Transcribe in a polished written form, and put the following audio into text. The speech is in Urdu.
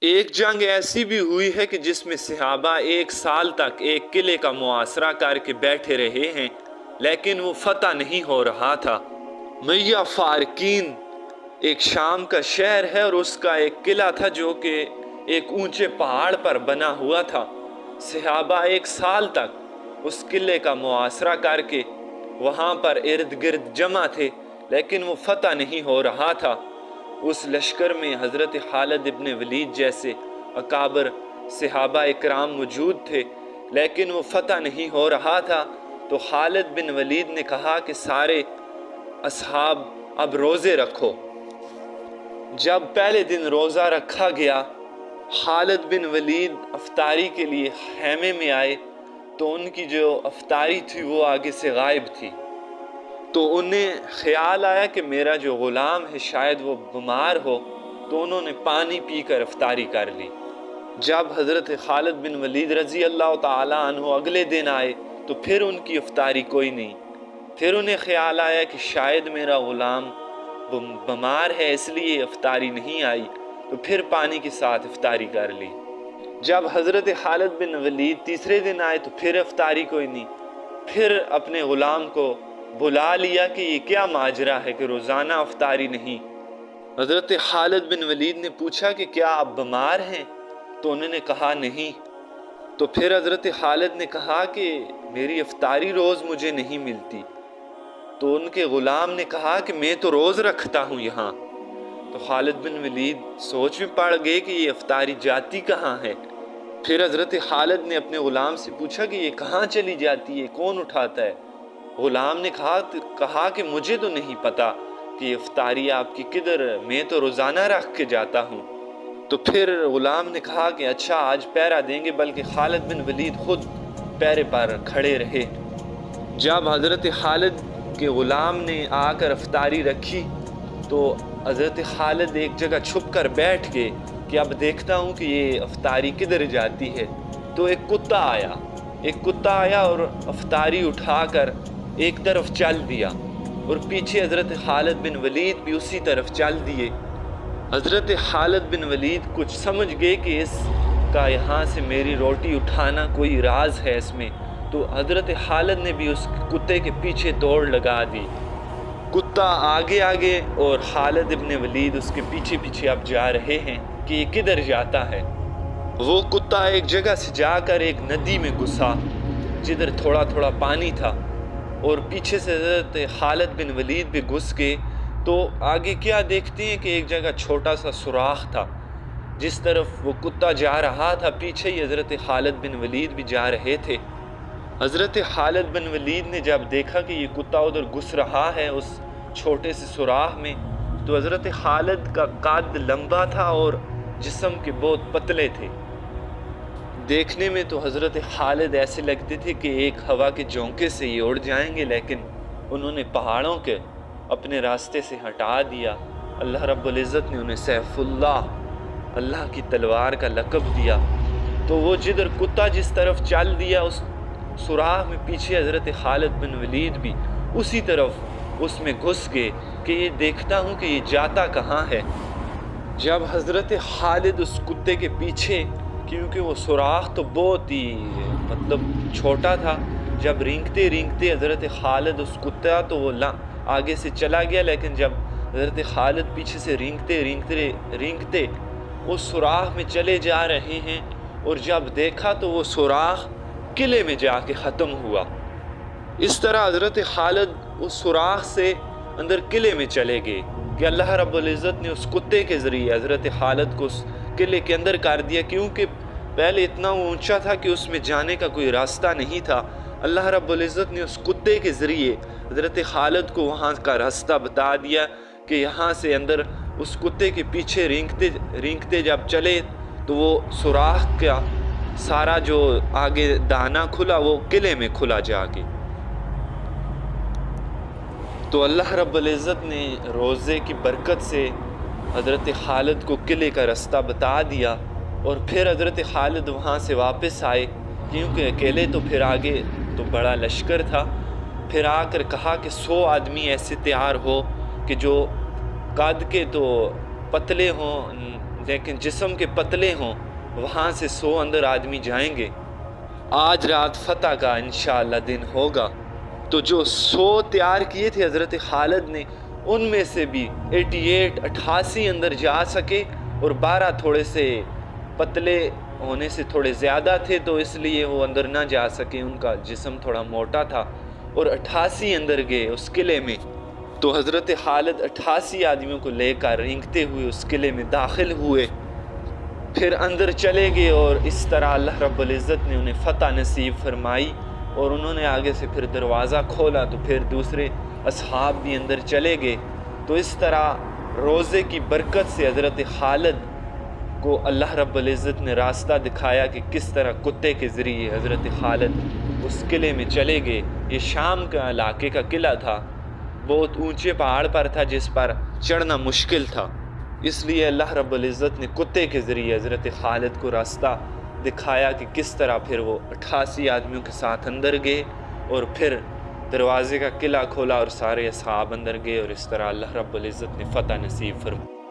ایک جنگ ایسی بھی ہوئی ہے کہ جس میں صحابہ 1 سال تک ایک قلعے کا محاصرہ کر کے بیٹھے رہے ہیں، لیکن وہ فتح نہیں ہو رہا تھا۔ میہ فارقین ایک شام کا شہر ہے اور اس کا ایک قلعہ تھا جو کہ ایک اونچے پہاڑ پر بنا ہوا تھا۔ صحابہ 1 سال تک اس قلعے کا محاصرہ کر کے وہاں پر ارد گرد جمع تھے، لیکن وہ فتح نہیں ہو رہا تھا۔ اس لشکر میں حضرت خالد ابن ولید جیسے اکابر صحابہ اکرام موجود تھے، لیکن وہ فتح نہیں ہو رہا تھا۔ تو خالد بن ولید نے کہا کہ سارے اصحاب اب روزے رکھو۔ جب پہلے دن روزہ رکھا گیا، خالد بن ولید افطاری کے لیے خیمے میں آئے تو ان کی جو افطاری تھی وہ آگے سے غائب تھی۔ تو انہیں خیال آیا کہ میرا جو غلام ہے شاید وہ بیمار ہو، تو انہوں نے پانی پی کر افطاری کر لی۔ جب حضرت خالد بن ولید رضی اللہ تعالیٰ عنہ اگلے دن آئے تو پھر ان کی افطاری کوئی نہیں۔ پھر انہیں خیال آیا کہ شاید میرا غلام بیمار ہے اس لیے افطاری نہیں آئی، تو پھر پانی کے ساتھ افطاری کر لی۔ جب حضرت خالد بن ولید تیسرے دن آئے تو پھر افطاری کوئی نہیں۔ پھر اپنے غلام کو بلا لیا کہ یہ کیا ماجرا ہے کہ روزانہ افطاری نہیں۔ حضرت خالد بن ولید نے پوچھا کہ کیا آپ بیمار ہیں؟ تو انہوں نے کہا نہیں۔ تو پھر حضرت خالد نے کہا کہ میری افطاری روز مجھے نہیں ملتی۔ تو ان کے غلام نے کہا کہ میں تو روز رکھتا ہوں یہاں۔ تو خالد بن ولید سوچ میں پڑ گئے کہ یہ افطاری جاتی کہاں ہے۔ پھر حضرت خالد نے اپنے غلام سے پوچھا کہ یہ کہاں چلی جاتی ہے، کون اٹھاتا ہے؟ غلام نے کہا کہ مجھے تو نہیں پتا کہ یہ افطاری آپ کی کدھر، میں تو روزانہ رکھ کے جاتا ہوں۔ تو پھر غلام نے کہا کہ اچھا آج پہرا دیں گے، بلکہ خالد بن ولید خود پہرے پر کھڑے رہے۔ جب حضرت خالد کے غلام نے آ کر افطاری رکھی تو حضرت خالد ایک جگہ چھپ کر بیٹھ گئے کہ اب دیکھتا ہوں کہ یہ افطاری کدھر جاتی ہے۔ تو ایک کتا آیا اور افطاری اٹھا کر ایک طرف چل دیا، اور پیچھے حضرت خالد بن ولید بھی اسی طرف چل دیے۔ حضرت خالد بن ولید کچھ سمجھ گئے کہ اس کا یہاں سے میری روٹی اٹھانا کوئی راز ہے اس میں، تو حضرت خالد نے بھی اس کتے کے پیچھے دوڑ لگا دی۔ کتا آگے آگے اور خالد ابن ولید اس کے پیچھے پیچھے اب جا رہے ہیں کہ یہ کدھر جاتا ہے۔ وہ کتا ایک جگہ سے جا کر ایک ندی میں گھسا جدھر تھوڑا تھوڑا پانی تھا، اور پیچھے سے حضرت خالد بن ولید بھی گھس گئے۔ تو آگے کیا دیکھتے ہیں کہ ایک جگہ چھوٹا سا سوراخ تھا، جس طرف وہ کتا جا رہا تھا پیچھے ہی حضرت خالد بن ولید بھی جا رہے تھے۔ حضرت خالد بن ولید نے جب دیکھا کہ یہ کتا ادھر گھس رہا ہے اس چھوٹے سے سوراخ میں، تو حضرت خالد کا قد لمبا تھا اور جسم کے بہت پتلے تھے۔ دیکھنے میں تو حضرت خالد ایسے لگتے تھے کہ ایک ہوا کے جھونکے سے یہ اڑ جائیں گے، لیکن انہوں نے پہاڑوں کے اپنے راستے سے ہٹا دیا۔ اللہ رب العزت نے انہیں سیف اللہ کی تلوار کا لقب دیا۔ تو وہ جدھر کتا جس طرف چل دیا اس سوراخ میں پیچھے حضرت خالد بن ولید بھی اسی طرف اس میں گھس گئے کہ یہ دیکھتا ہوں کہ یہ جاتا کہاں ہے۔ جب حضرت خالد اس کتے کے پیچھے، کیونکہ وہ سوراخ تو بہت ہی چھوٹا تھا، جب رینگتے رینگتے حضرت خالد اس کتا تو وہ آگے سے چلا گیا، لیکن جب حضرت خالد پیچھے سے رینگتے اس سوراخ میں چلے جا رہے ہیں، اور جب دیکھا تو وہ سوراخ قلعے میں جا کے ختم ہوا۔ اس طرح حضرت خالد اس سوراخ سے اندر قلعے میں چلے گئے کہ اللہ رب العزت نے اس کتے کے ذریعے حضرت خالد کو اس قلعے کے اندر کر دیا، کیونکہ پہلے اتنا اونچا تھا کہ اس میں جانے کا کوئی راستہ نہیں تھا۔ اللہ رب العزت نے اس کتے کے ذریعے حضرت خالد کو وہاں کا راستہ بتا دیا کہ یہاں سے اندر اس کتے کے پیچھے رینگتے جب چلے تو وہ سوراخ کا سارا جو آگے دانا کھلا وہ قلعے میں کھلا جا کے۔ تو اللہ رب العزت نے روزے کی برکت سے حضرت خالد کو قلعے کا راستہ بتا دیا، اور پھر حضرت خالد وہاں سے واپس آئے، کیونکہ اکیلے تو پھر آگے تو بڑا لشکر تھا۔ پھر آ کر کہا کہ 100 آدمی ایسے تیار ہو کہ جو قد کے تو پتلے ہوں، لیکن جسم کے پتلے ہوں وہاں سے 100 اندر آدمی جائیں گے۔ آج رات فتح کا انشاءاللہ دن ہوگا۔ تو جو 100 تیار کیے تھے حضرت خالد نے، ان میں سے بھی 88 اندر جا سکے، اور 12 تھوڑے سے پتلے ہونے سے تھوڑے زیادہ تھے تو اس لیے وہ اندر نہ جا سکے، ان کا جسم تھوڑا موٹا تھا، اور 88 اندر گئے اس قلعے میں۔ تو حضرت خالد 88 آدمیوں کو لے کر رینگتے ہوئے اس قلعے میں داخل ہوئے، پھر اندر چلے گئے، اور اس طرح اللہ رب العزت نے انہیں فتح نصیب فرمائی، اور انہوں نے آگے سے پھر دروازہ کھولا تو پھر دوسرے اصحاب بھی اندر چلے گئے۔ تو اس طرح روزے کی برکت سے حضرت خالد کو اللہ رب العزت نے راستہ دکھایا کہ کس طرح کتے کے ذریعے حضرت خالد اس قلعے میں چلے گئے۔ یہ شام کا علاقے کا قلعہ تھا، بہت اونچے پہاڑ پر تھا جس پر چڑھنا مشکل تھا، اس لیے اللہ رب العزت نے کتے کے ذریعے حضرت خالد کو راستہ دکھایا کہ کس طرح پھر وہ 88 آدمیوں کے ساتھ اندر گئے، اور پھر دروازے کا قلعہ کھولا اور سارے اصحاب اندر گئے، اور اس طرح اللہ رب العزت نے فتح نصیب فرمائی۔